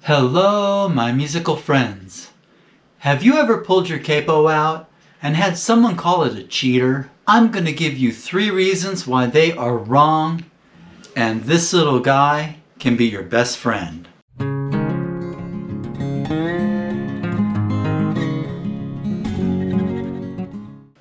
Hello, my musical friends. Have you ever pulled your capo out and had someone call it a cheater? I'm going to give you 3 reasons why they are wrong, and this little guy can be your best friend.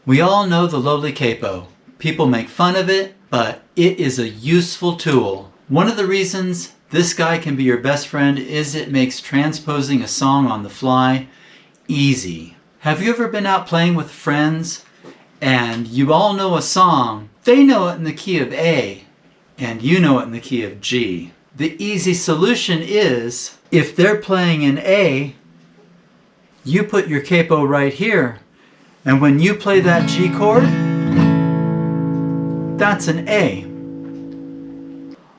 We all know the lowly capo. People make fun of it, but it is a useful tool. One of the reasons this guy can be your best friend is it makes transposing a song on the fly easy. Have you ever been out playing with friends and you all know a song? They know it in the key of A and you know it in the key of G. The easy solution is, if they're playing in A, you put your capo right here, and when you play that G chord, that's an A.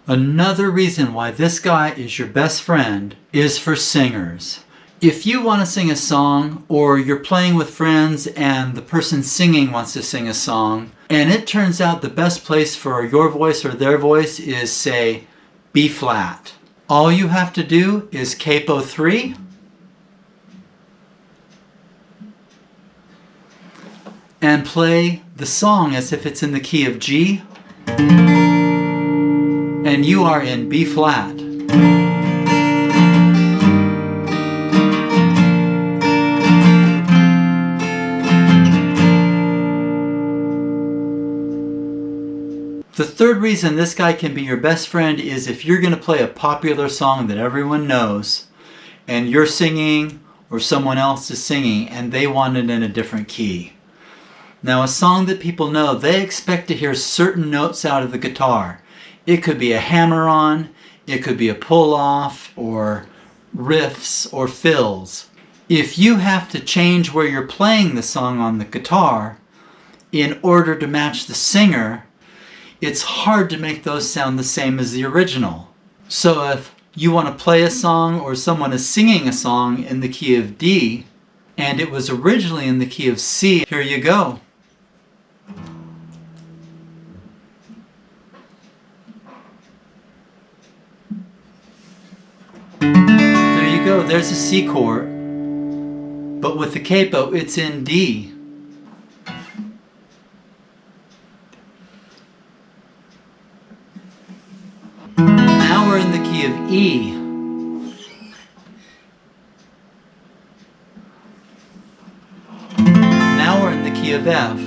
Another reason why this guy is your best friend is for singers. If you want to sing a song, or you're playing with friends and the person singing wants to sing a song, and it turns out the best place for your voice or their voice is, say, B flat. All you have to do is capo 3, and play the song as if it's in the key of G, and you are in B flat. The third reason this guy can be your best friend is if you're going to play a popular song that everyone knows, and you're singing or someone else is singing and they want it in a different key. Now, a song that people know, they expect to hear certain notes out of the guitar. It could be a hammer-on, it could be a pull-off, or riffs or fills. If you have to change where you're playing the song on the guitar in order to match the singer, it's hard to make those sound the same as the original. So if you want to play a song, or someone is singing a song in the key of D, and it was originally in the key of C, here you go. There you go, there's a C chord, but with the capo it's in D. Now we're in the key of E. Now we're in the key of F.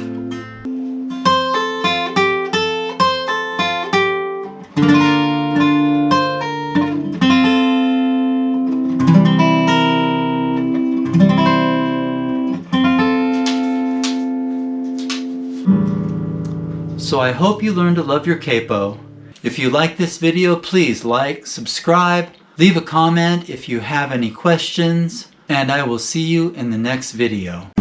So I hope you learned to love your capo. If you like this video, please like, subscribe, leave a comment if you have any questions, and I will see you in the next video.